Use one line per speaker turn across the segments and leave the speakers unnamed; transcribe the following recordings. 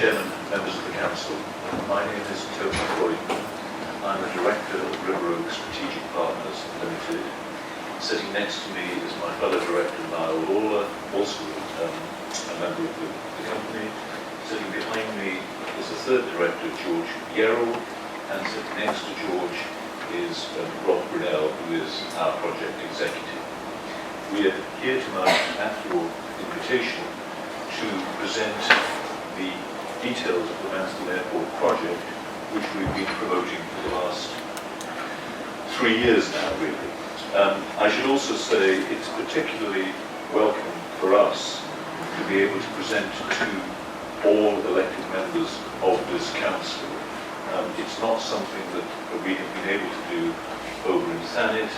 Chairman, members of the Council, my name is Tony Croydon. I'm a Director of River Oak Strategic Partners Limited. Sitting next to me is my fellow Director, Niall Lawler, also a member of the company. Sitting behind me is the third Director, George Yerrold, and sitting next to George is Rob Brunel, who is our Project Executive. We are here tonight at your invitation to present the details of the Manston Airport project, which we've been promoting for the last 3 years now, really. I should also say it's particularly welcome for us to be able to present to all elected members of this council. It's not something that we have been able to do over in Thanet,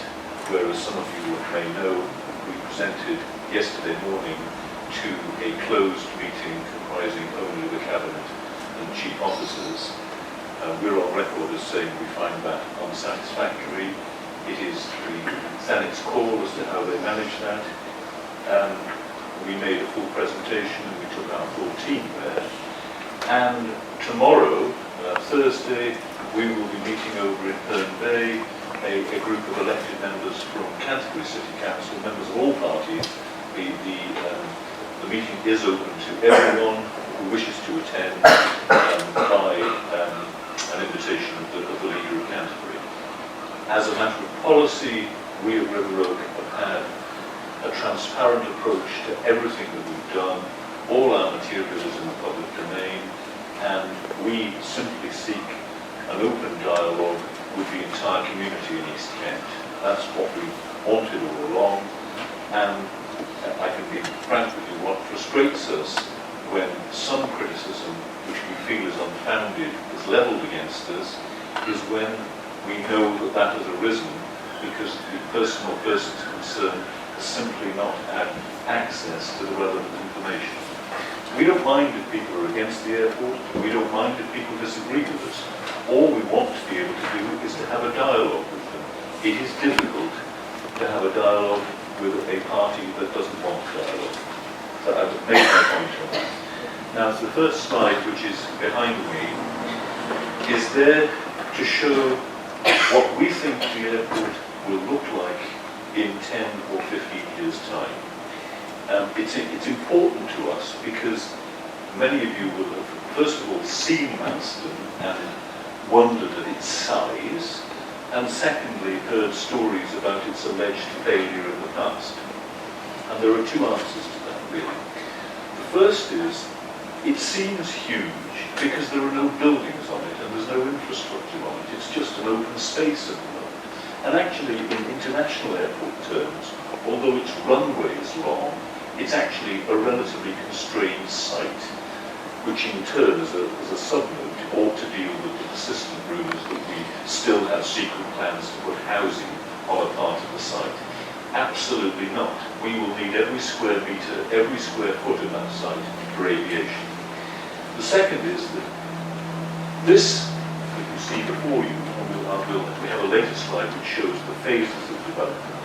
whereas some of you may know we presented yesterday morning to a closed meeting comprising only the Cabinet and Chief Officers. We're on record as saying we find that unsatisfactory. It is the Thanet's call as to how they manage that. We made a full presentation and we took our full team there. And tomorrow, Thursday, we will be meeting over in Herne Bay, a group of elected members from Canterbury City Council, members of all parties. The meeting is open to everyone who wishes to attend by an invitation of the leader of Canterbury. As a matter of policy, we at River Oak have had a transparent approach to everything that we've done. All our material is in the public domain, and we simply seek an open dialogue with the entire community in East Kent. That's what we wanted all along, and I can be frank with you, what frustrates us when some criticism which we feel is unfounded is levelled against us is when we know that that has arisen because the person or persons concerned has simply not had access to the relevant information. We don't mind if people are against the airport, we don't mind if people disagree with us. All we want to be able to do is to have a dialogue with them. It is difficult to have a dialogue with a party that doesn't want dialogue. So I would make my point on that. Now, the first slide, which is behind me, is there to show what we think the airport will look like in 10 or 15 years' time. It's important to us because many of you will have, first of all, seen Manston and wondered at its size, and secondly, heard stories about its alleged failure in the past. And there are two answers to that, really. The first is, it seems huge because there are no buildings on it and there's no infrastructure on it. It's just an open space at the moment. And actually, in international airport terms, although its runway is long, it's actually a relatively constrained site, which in turn, as a sub-note, ought to deal with the persistent rumours that we still have secret plans to put housing on a part of the site. Absolutely not. We will need every square metre, every square foot of that site for aviation. The second is that this, that you see before you, we have a later slide which shows the phases of development,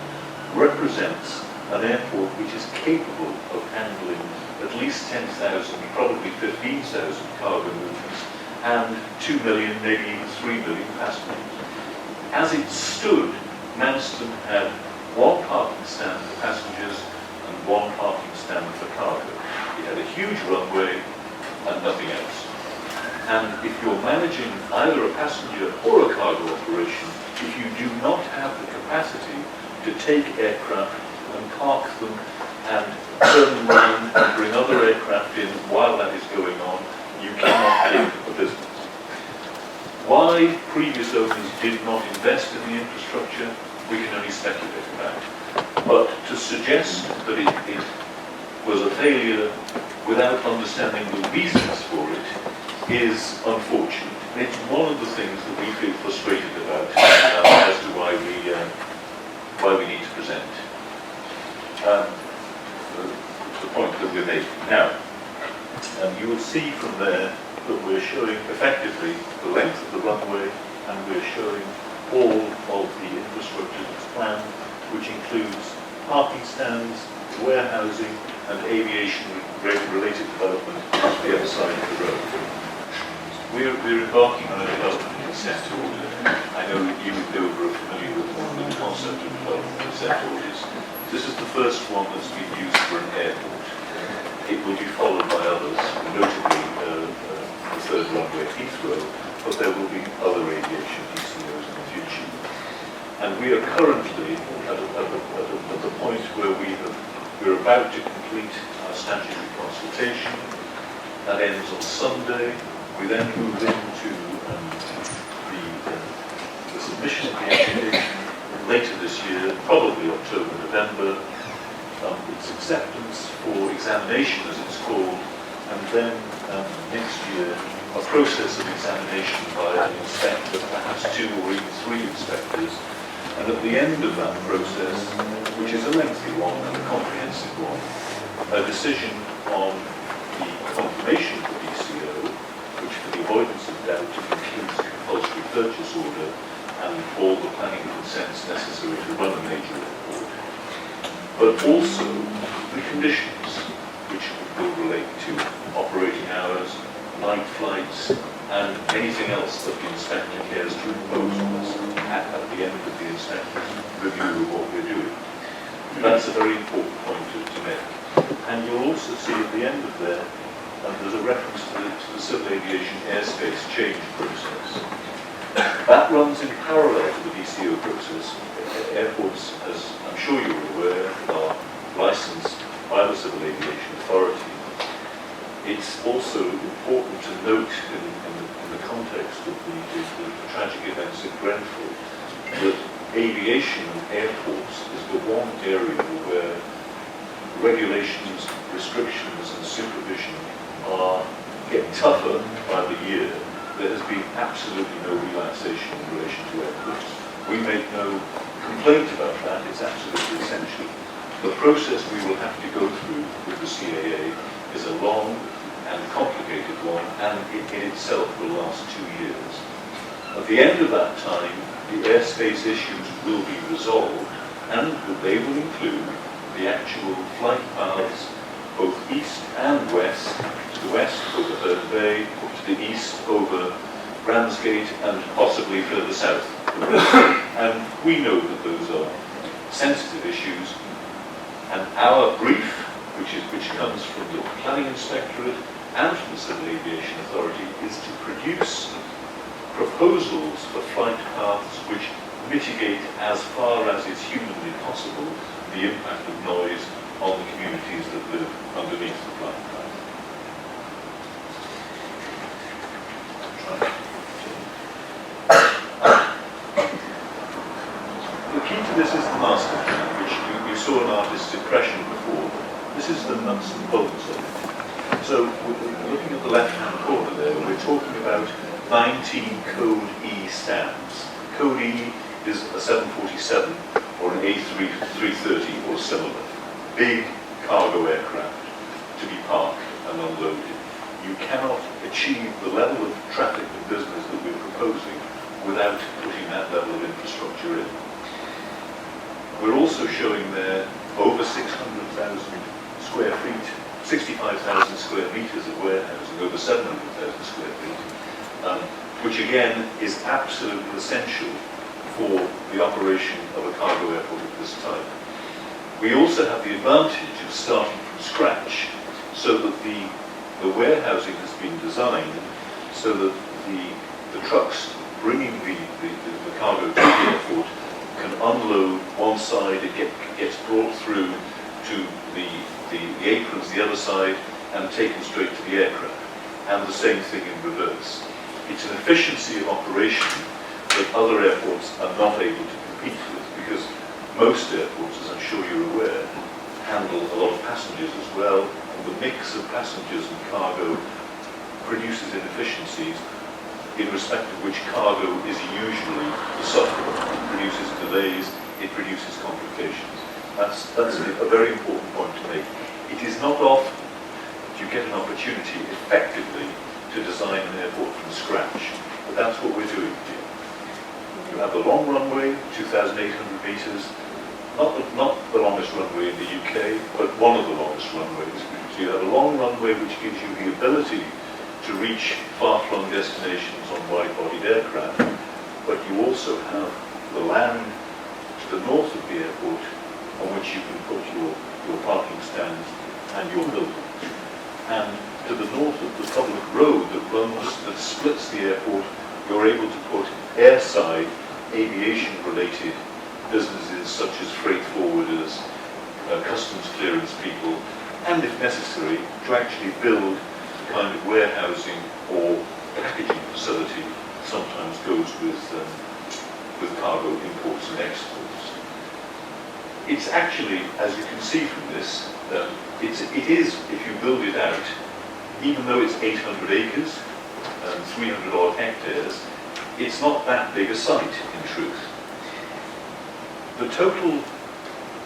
represents an airport which is capable of handling at least 10,000, probably 15,000 cargo movements, and 2 million, maybe even 3 million passengers. As it stood, Manston had one parking stand for passengers and one parking stand for cargo. It had a huge runway and nothing else. And if you're managing either a passenger or a cargo operation, if you do not have the capacity to take aircraft and park them and turn them around and bring other aircraft in while that is going on, you cannot live a business. Why previous owners did not invest in the infrastructure, we can only speculate about. But to suggest that it was a failure without understanding the reasons for it is unfortunate. It's one of the things that we feel frustrated about as to why we need to present. The point that we're making. Now, you will see from there that we're showing effectively the length of the runway, and we're showing all of the infrastructure that's planned, which includes parking stands, warehousing and aviation-related development to the other side of the road. We're embarking on a development consent order. I know that you are familiar with the concept of development consent orders. This is the first one that's been used for an airport. It will be followed by others, notably the third runway at Heathrow, but there will be other aviation DCOs in the future. And we are currently at the point where we're about to complete our statutory consultation. That ends on Sunday. We then move into the submission of the application later this year, probably October, November. Its acceptance for examination, as it's called, and then next year a process of examination by an inspector, perhaps 2 or even 3 inspectors. And at the end of that process, which is a lengthy one and a comprehensive one, a decision on the confirmation of the DCO, which for the avoidance of doubt includes a compulsory purchase order and all the planning consents necessary to run a major airport, but also the conditions which will relate to operating hours, night flights, and anything else that the inspector cares to impose on us at the end of the inspector's review of what we're doing. That's a very important point to make. And you'll also see at the end of there, there's a reference to the civil aviation airspace change process. That runs in parallel to the DCO process. Airports, as I'm sure you're aware, are licensed by the Civil Aviation Authority. It's also important to note in the context of the tragic events in Grenfell that aviation and airports is the one area where regulations, restrictions and supervision get tougher by the year. There has been absolutely no relaxation in relation to airports. We make no complaint about that, it's absolutely essential. The process we will have to go through with the CAA is a long and complicated one, and in itself will last 2 years. At the end of that time, the airspace issues will be resolved, and they will include the actual flight paths, both east and west. To the west over Herne Bay, to the east over Ramsgate, and possibly further south. And we know that those are sensitive issues, and our brief, which comes from the Planning Inspectorate and from the Civil Aviation Authority, is to produce proposals for flight paths which mitigate as far as is humanly possible the impact of noise on the communities that live underneath the flight path. The key to this is the master plan, which you saw an artist's impression before. This is the nuts and bolts of it. So, looking at the left-hand corner there, we're talking about 19 Code E stands. Code E is a 747 or an A330 or similar. Big cargo aircraft to be parked and unloaded. You cannot achieve the level of traffic and business that we're proposing without putting that level of infrastructure in. We're also showing there over 600,000 square feet, 65,000 square meters of warehousing, over 700,000 square feet, which again is absolutely essential for the operation of a cargo airport of this type. We also have the advantage of starting from scratch, so that the warehousing has been designed so that the trucks bringing the cargo to the airport can unload one side, it gets brought through to the aprons the other side and taken straight to the aircraft, and the same thing in reverse. It's an efficiency of operation that other airports are not able to compete with, because most airports, as I'm sure you're aware, handle a lot of passengers as well, and the mix of passengers and cargo produces inefficiencies, in respect of which cargo is usually the sufferer. It produces delays, it produces complications. That's a very important point to make. It is not often that you get an opportunity effectively to design an airport from scratch, but that's what we're doing here. You have the long runway, 2,800 meters, not the longest runway in the UK, but one of the longest runways. So you have a long runway which gives you the ability to reach far-flung destinations on wide-bodied aircraft, but you also have the land to the north of the airport on which you can put your parking stands and your buildings. And to the north of the public road that splits the airport, you're able to put airside, aviation-related businesses such as freight forwarders, customs clearance people, and if necessary, to actually build the kind of warehousing or packaging facility sometimes goes with cargo imports and exports. It's actually, as you can see from this, it is, if you build it out, even though it's 800 acres and 300 odd hectares, it's not that big a site in truth. The total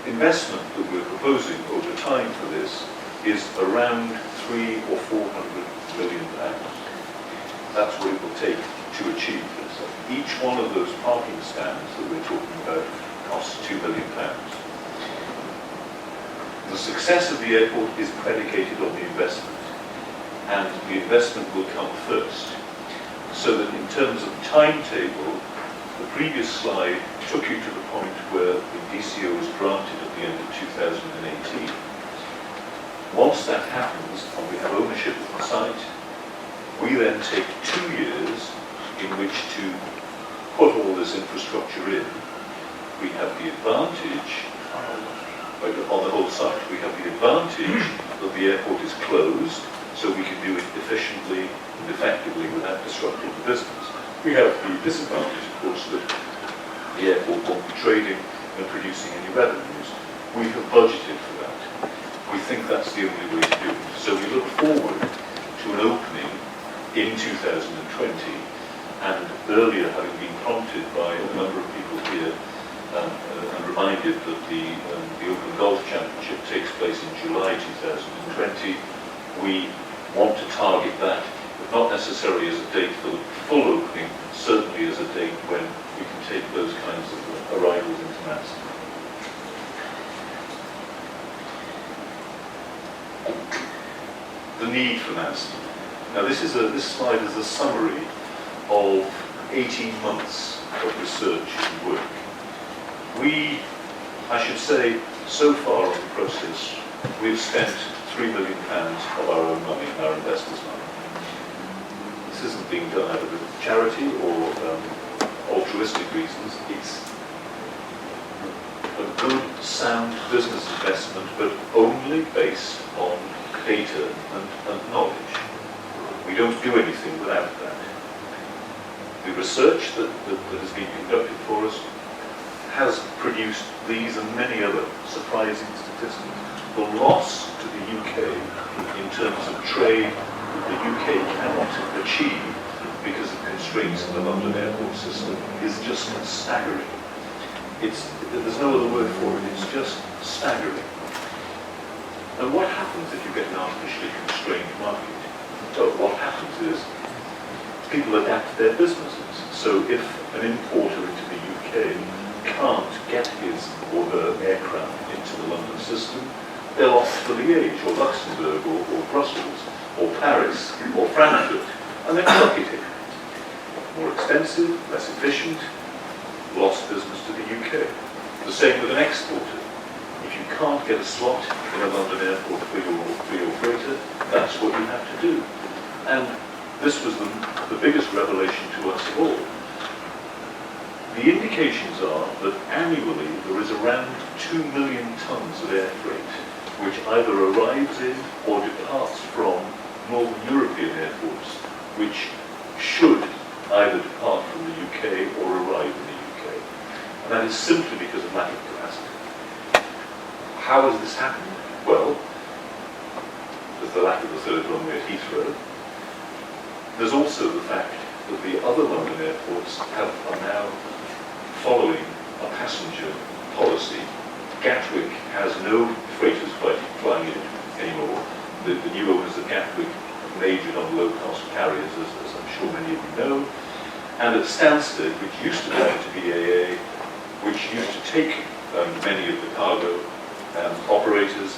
investment that we're proposing over time for this is around 300 or 400 million pounds. That's what it will take to achieve this. Each one of those parking stands that we're talking about costs £2 million. The success of the airport is predicated on the investment, and the investment will come first. So that in terms of timetable, the previous slide took you to the point where the DCO was granted at the end of 2018. Once that happens and we have ownership of the site, we then take 2 years in which to put all this infrastructure in. We have the advantage, on the whole site, we have the advantage that the airport is closed, so we can do it efficiently and effectively without disrupting the business. We have the disadvantage, of course, that the airport won't be trading and producing any revenues. We have budgeted for that. We think that's the only way to do it. So we look forward to an opening in 2020, and earlier having been prompted by a number of people here and reminded that the Open Golf Championship takes place in July 2020, we want to target that, but not necessarily as a date for the full opening, certainly as a date when we can take those kinds of arrivals into Manston. The need for Manston. Now this slide is a summary of 18 months of research and work. I should say, so far on the process, we've spent £3 million of our own money, our investors' money. This isn't being done out of charity or altruistic reasons. It's a good, sound business investment, but only based on data and knowledge. We don't do anything without that. The research that has been conducted for us has produced these and many other surprising statistics. The loss to the UK in terms of trade that the UK cannot achieve because of constraints in the London airport system is just staggering. There's no other word for it, it's just staggering. And what happens if you get an artificially constrained market? So what happens is people adapt their businesses. So if an importer into the UK can't get his or her aircraft into the London system, they'll opt for Liège or Luxembourg or Brussels or Paris or Frankfurt, and then pluck it in. More expensive, less efficient, lost business to the UK. The same with an exporter. If you can't get a slot in a London airport for your freighter, that's what you have to do. And this was the biggest revelation to us of all. The indications are that annually there is around 2 million tons of air freight which either arrives in or departs from Northern European airports, which should either depart from the UK or arrive in the UK. And that is simply because of lack of capacity. How has this happened? Well, there's the lack of the third runway at Heathrow. There's also the fact that the other London airports are now following a passenger policy. Gatwick has no freighters flying in anymore. The new owners of Gatwick have majored on low-cost carriers, as I'm sure many of you know. And at Stansted, which used to belong to BAA, which used to take many of the cargo operators.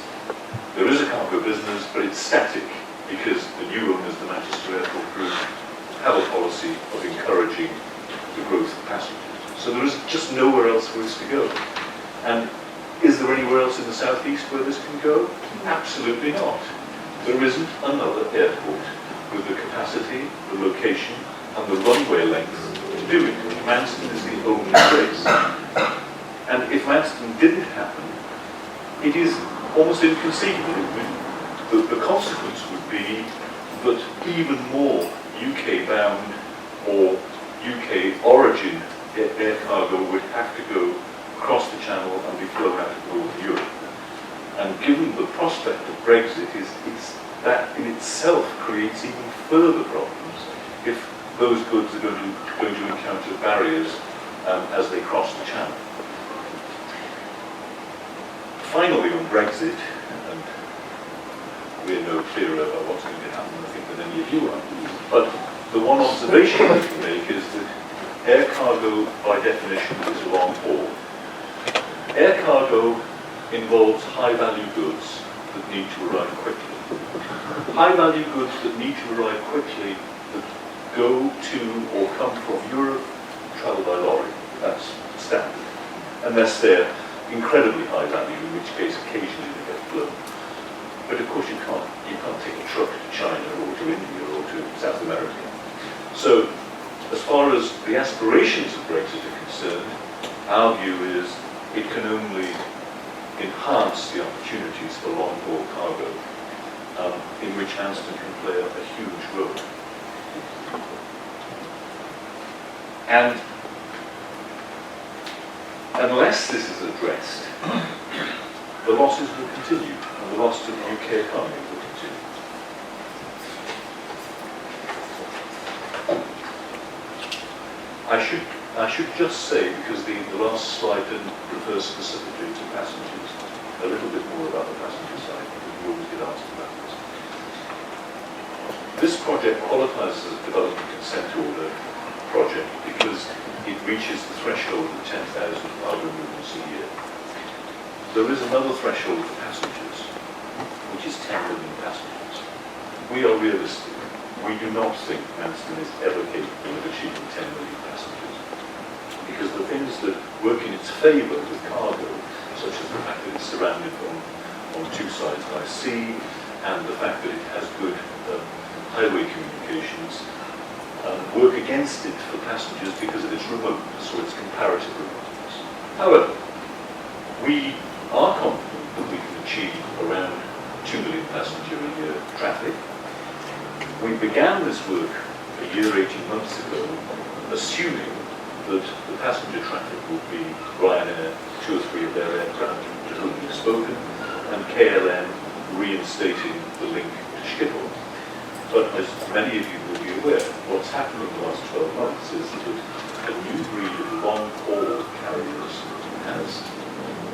There is a cargo business, but it's static because the new owners, the Manchester Airport Group, have a policy of encouraging the growth of passengers. So there is just nowhere else for this to go. And is there anywhere else in the southeast where this can go? Absolutely not. There isn't another airport with the capacity, the location, and the runway length to do it. Manston is the only place. And if Manston didn't happen, it is almost inconceivable. The consequence would be that even more UK-bound or UK origin air cargo would have to go across the Channel and be flown out of Northern Europe. And given the prospect of Brexit, that in itself creates even further problems if those goods are going to encounter barriers as they cross the Channel. Finally, on Brexit, and we're no clearer about what's going to happen, I think, than any of you are, but the one observation I can make is that air cargo, by definition, is long haul. Air cargo involves high-value goods that need to arrive quickly. High-value goods that need to arrive quickly that go to or come from Europe travel by lorry. That's standard. Unless they're incredibly high value, in which case occasionally they get flown. But of course you can't take a truck to China or to India or to South America. So as far as the aspirations of Brexit are concerned, our view is it can only enhance the opportunities for long-haul cargo, in which Manston can play a huge role. And unless this is addressed, the losses will continue, and the loss to the UK economy will continue. I should just say, because the last slide didn't refer specifically to passengers, a little bit more about the passenger side, because we always get asked about this. This project qualifies as a development consent order project because it reaches the threshold of 10,000 cargo movements a year. There is another threshold for passengers, which is 10 million passengers. We are realistic. We do not think Manston is ever capable of achieving 10 million passengers, because the things that work in its favour with cargo, such as the fact that it's surrounded on two sides by sea, and the fact that it has good highway communications, work against it for passengers because of its remoteness or its comparative remoteness. However, we are confident that we can achieve around 2 million passenger a year traffic. We began this work a year, 18 months ago, assuming that the passenger traffic would be Ryanair, 2 or 3 of their aircraft to whom we've spoken, and KLM reinstating the link to Schiphol. But as many of you will be aware, what's happened in the last 12 months is that a new breed of long-haul carriers has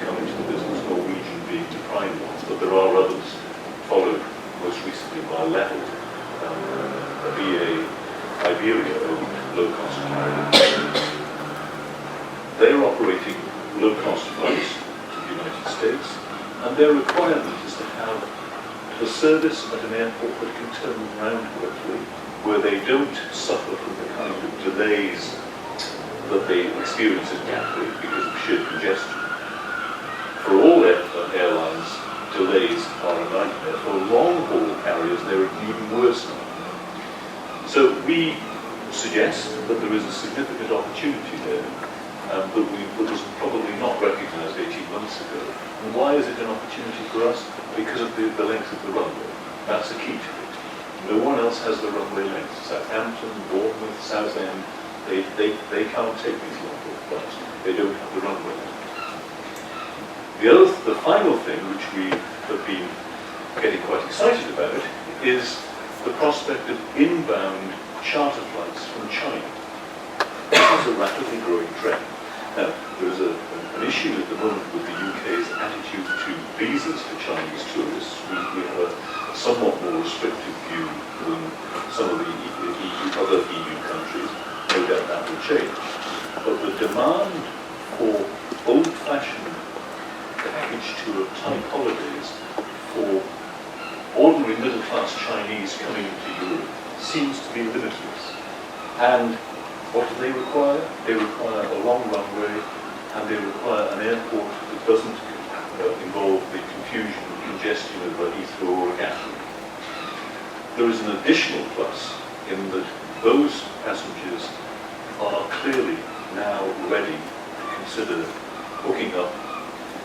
come into the business, Norwegian being the prime one, but there are others, followed most recently by Level, a BA Iberia-owned low-cost carrier. They're operating low-cost flights to the United States, and their requirement is to have the service at an airport that can turn them around quickly, where they don't suffer from the kind of delays that they experience at Gatwick because of sheer congestion. For all airlines, delays are a nightmare. For long-haul carriers, they're an even worse nightmare. So we suggest that there is a significant opportunity there that was probably not recognised 18 months ago. And why is it an opportunity for us? Because of the length of the runway. That's the key to it. No one else has the runway length. Southampton, Bournemouth, Southend, they can't take these long-haul flights. They don't have the runway length. The final thing, which we have been getting quite excited about, is the prospect of inbound charter flights from China. This is a rapidly growing trend. Now, there is an issue at the moment with the UK's attitude to visas for Chinese tourists. We have a somewhat more restrictive view than some of the other EU countries. No doubt that will change. But the demand for old-fashioned package tour type holidays for ordinary middle-class Chinese coming into Europe seems to be limitless. And what do they require? They require a long runway, and they require an airport that doesn't involve the confusion and congestion of a Heathrow or a Gatwick. There is an additional plus in that those passengers are clearly now ready to consider hooking up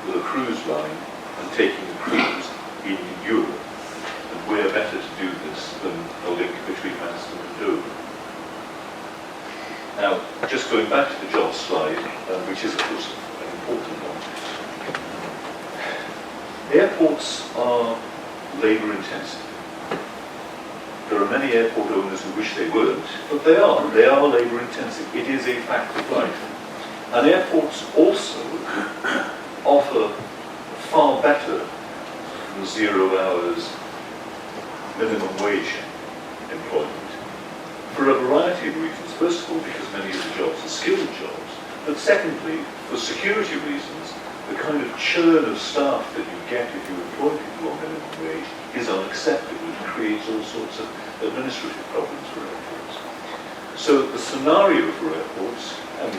with a cruise line and taking a cruise in Europe. And where better to do this than a link between Manston and Dover. Now, just going back to the jobs slide, which is of course an important one. Airports are labour intensive. There are many airport owners who wish they weren't, but they are labour intensive. It is a fact of life. And airports also offer far better than 0 hours minimum wage employment for a variety of reasons. First of all, because many of the jobs are skilled jobs, but secondly, for security reasons, the kind of churn of staff that you get if you employ people on minimum wage is unacceptable. It creates all sorts of administrative problems for airports. So the scenario for airports, and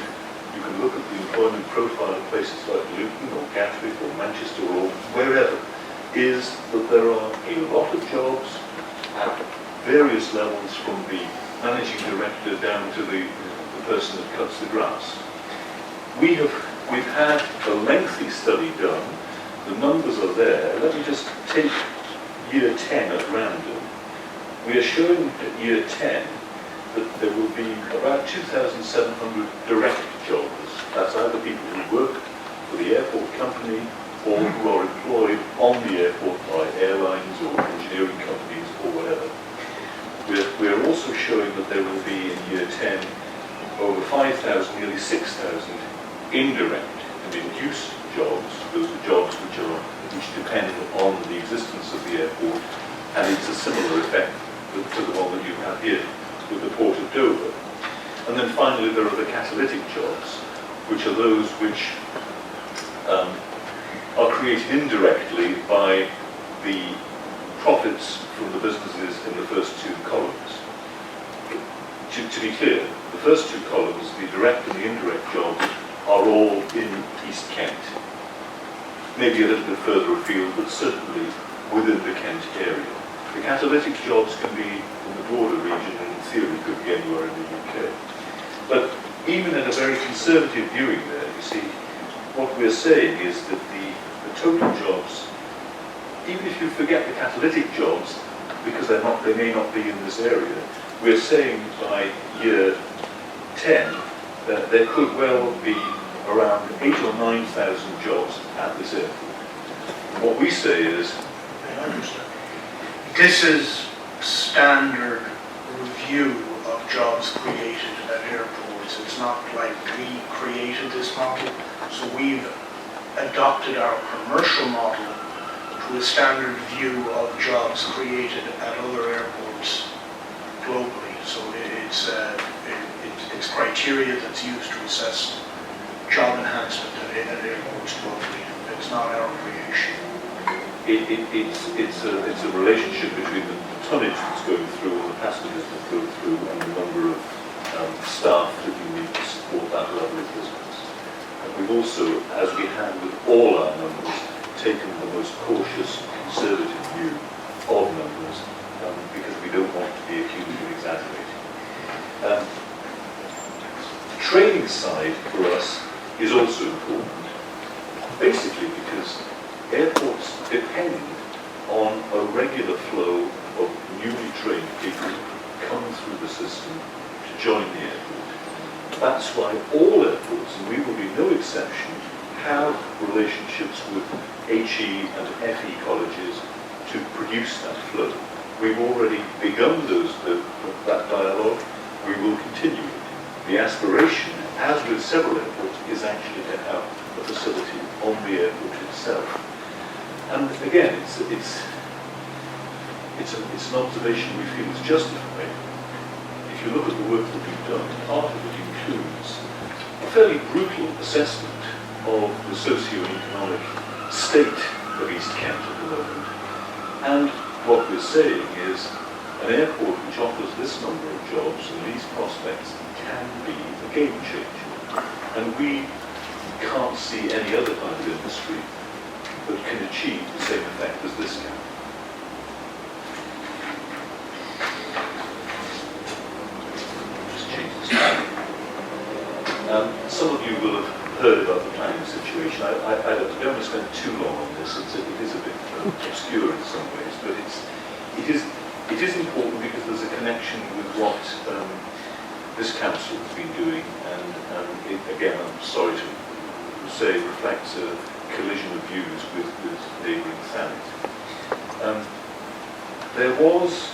you can look at the employment profile of places like Luton or Gatwick or Manchester or wherever, is that there are a lot of jobs at various levels, from the managing director down to the person that cuts the grass. We've had a lengthy study done. The numbers are there. Let me just take year 10 at random. We are showing at year 10 that there will be about 2,700 direct jobbers. That's either people who work for the airport company or who are employed on the airport by airlines or engineering companies or whatever. We're also showing that there will be in year 10 over 5,000, nearly 6,000 indirect and induced jobs. Those are jobs which depend on the existence of the airport, and it's a similar effect to the one that you have here with the Port of Dover. And then finally there are the catalytic jobs, which are those which are created indirectly by the profits from the businesses in the first two columns. To be clear, the first two columns, the direct and the indirect jobs, are all in East Kent. Maybe a little bit further afield, but certainly within the Kent area. The catalytic jobs can be in the border region, and in theory could be anywhere in the UK. But even in a very conservative viewing there, you see, what we're saying is that the total jobs, even if you forget the catalytic jobs, because they may not be in this area, we're saying by year 10 that there could well be around 8,000 or 9,000 jobs at this airport. And what we say is,
this is standard review of jobs created at airports. It's not like we created this model. So we've adopted our commercial model to a standard view of jobs created at other airports globally. So it's criteria that's used to assess job enhancement at airports globally. It's not our creation.
It's a relationship between the tonnage that's going through and the passengers that go through and the number of staff that you need to support that level of business. And we've also, as we have with all our numbers, taken the most cautious, conservative view of numbers because we don't want to be accused of exaggerating. The training side for us is also important, basically because airports depend on a regular flow of newly trained people coming through the system to join the airport. That's why all airports, and we will be no exception, have relationships with HE and FE colleges to produce that flow. We've already begun that dialogue. We will continue. The aspiration, as with several airports, is actually to have a facility on the airport itself. And again, it's an observation we feel is justified. If you look at the work that we've done, part of it includes a fairly brutal assessment of the socio-economic state of East Kent at the moment. And what we're saying is an airport which offers this number of jobs and these prospects can be a game changer. And we can't see any other kind of industry that can achieve the same effect as this can. Just change the slide. Some of you will have heard about the planning situation. I don't want to spend too long on this. It is a bit obscure in some ways, but it is important because there's a connection with what this council has been doing, and it, again, I'm sorry to say, reflects a collision of views with neighbouring Thanet. There was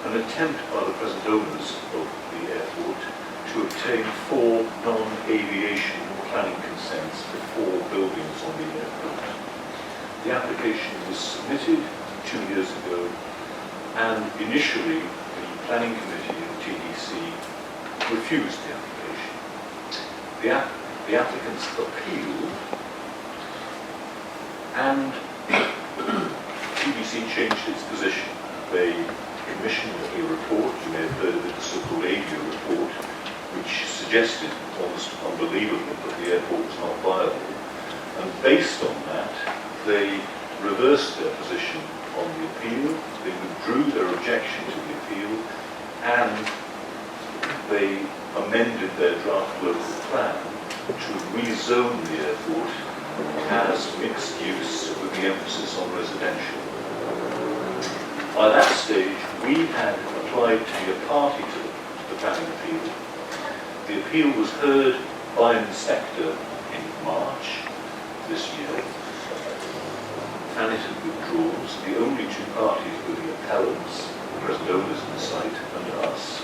an attempt by the present owners of the airport to obtain 4 non-aviation planning consents for 4 buildings on the airport. The application was submitted 2 years ago, and initially the planning committee of TDC refused the application. The applicants appealed, and TDC changed its position. They commissioned a report, you may have heard of it, the so-called AVIA report, which suggested almost unbelievably that the airport was not viable. And based on that, they reversed their position on the appeal, they withdrew their objection to the appeal, and they amended their draft local plan to rezone the airport as mixed use with the emphasis on residential. By that stage, we had applied to be a party to the planning appeal. The appeal was heard by an inspector in March this year. Thanet had withdrawn. The only 2 parties were the appellants, the present owners of the site, and us.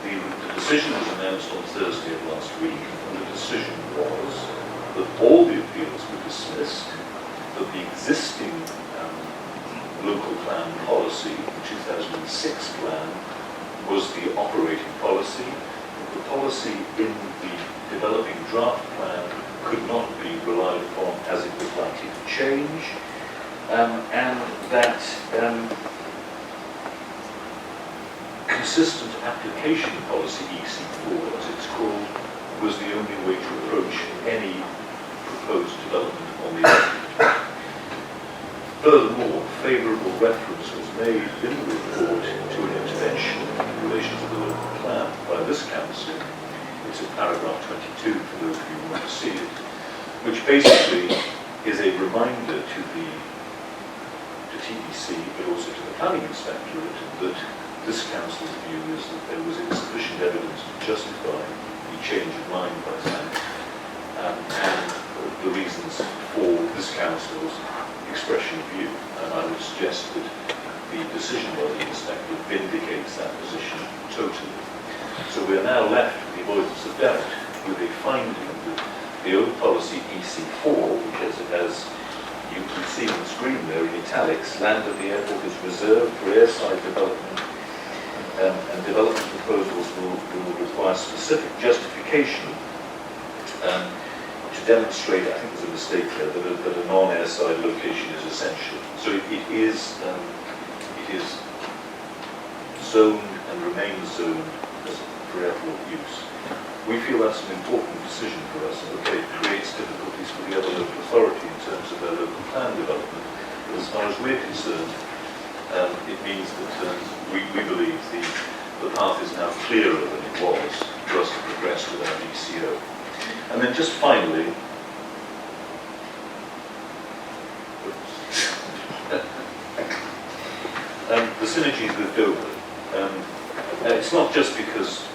The decision was announced on Thursday of last week, and the decision was that all the appeals were dismissed, that the existing local plan policy, the 2006 plan, was the operating policy. The policy in the developing draft plan could not be relied upon as it was likely to change, and that consistent application policy, EC4 as it's called, was the only way to approach any proposed development on the island. Furthermore, favourable reference was made in the report to an intervention in relation to the local plan by this council. It's in paragraph 22 for those of you who want to see it, which basically is a reminder to TDC, but also to the planning inspectorate, that this council's view is that there was insufficient evidence to justify the change of mind by Thanet, and the reasons for this council's expression of view. And I would suggest that the decision by the inspector vindicates that position totally. So we are now left, with the avoidance of doubt, with a finding that the old policy EC4, which as you can see on the screen there in italics, land at the airport is reserved for airside development, and development proposals will require specific justification to demonstrate, I think there's a mistake there, that a non-airside location is essential. So it is zoned and remains zoned for airport use. We feel that's an important decision for us, and okay, it creates difficulties for the other local authority in terms of their local plan development. But as far as we're concerned, it means that we believe the path is now clearer than it was for us to progress with our DCO. And then just finally, the synergies with Dover. It's not just because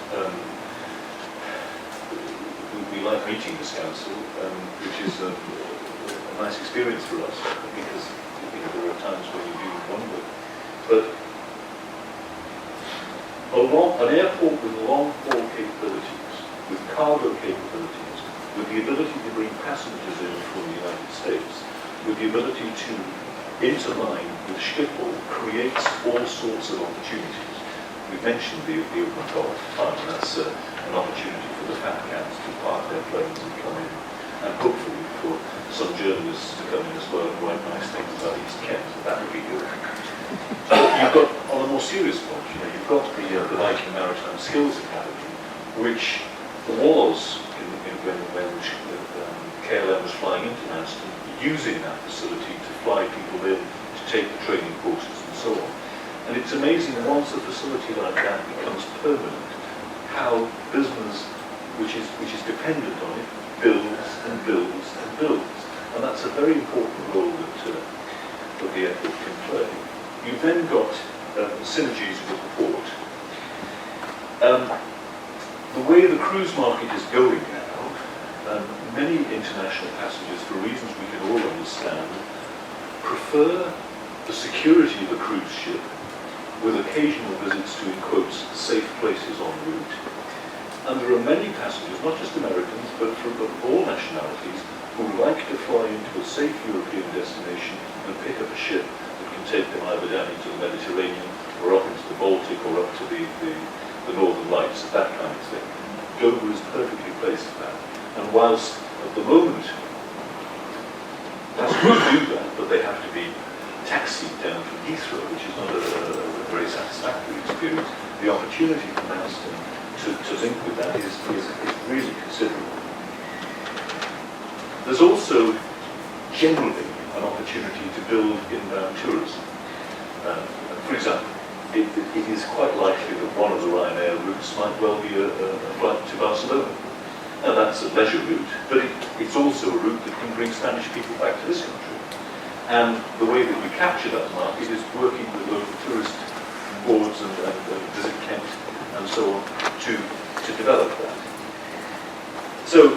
we like meeting this council, which is a nice experience for us, because there are times when you do wonder. But an airport with long-haul capabilities, with cargo capabilities, with the ability to bring passengers in from the United States, with the ability to interline with Schiphol, creates all sorts of opportunities. We've mentioned the open Gulf Fund. That's an opportunity for the fat cats to park their planes and come in, and hopefully for some journalists to come in as well and write nice things about East Kent. That would be good. You've got, on a more serious point, you've got the Viking Maritime Skills Academy, which was, when KLM was flying into Manston, using that facility to fly people in, to take the training courses and so on. And it's amazing once a facility like that becomes permanent, how business, which is dependent on it, builds and builds and builds. And that's a very important role that the airport can play. You've then got synergies with the port. The way the cruise market is going now, many international passengers, for reasons we can all understand, prefer the security of a cruise ship with occasional visits to, in quotes, safe places en route. And there are many passengers, not just Americans, but from all nationalities, who like to fly into a safe European destination and pick up a ship that can take them either down into the Mediterranean or up into the Baltic or up to the Northern Lights, that kind of thing. Dover is perfectly placed for that. And whilst at the moment passengers do that, but they have to be taxied down from Heathrow, which is not a very satisfactory experience, the opportunity for Manston to link with that is really considerable. There's also generally an opportunity to build inbound tourism. For example, it is quite likely that one of the Ryanair routes might well be a flight to Barcelona. Now that's a leisure route, but it's also a route that can bring Spanish people back to this country. And the way that we capture that market is working with local tourist boards and Visit Kent and so on to develop that. So,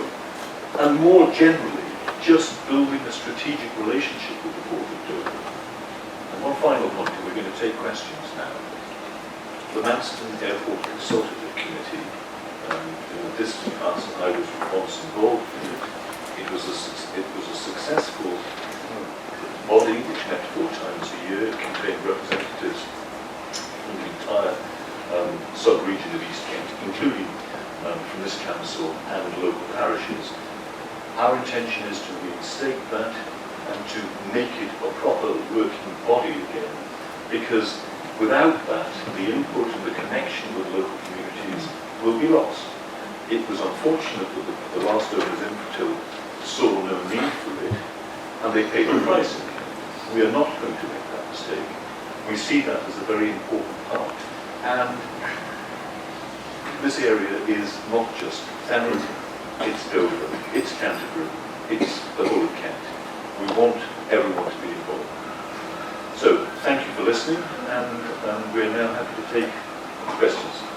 and more generally, just building a strategic relationship with the Port of Dover. And one final point, and we're going to take questions now. The Manston Airport Consultative Committee, this class I was once involved in it. It was a successful body which met 4 times a year. It contained representatives from the entire sub-region of East Kent, including from this council and local parishes. Our intention is to reinstate that and to make it a proper working body again, because without that, the input and the connection with local communities will be lost. It was unfortunate that the last owners Infratil saw no need for it, and they paid the price. We are not going to make that mistake. We see that as a very important part. And this area is not just Thanet, it's Dover, it's Canterbury, it's the whole of Kent. We want everyone to be involved. So, thank you for listening, and we're now happy to take questions.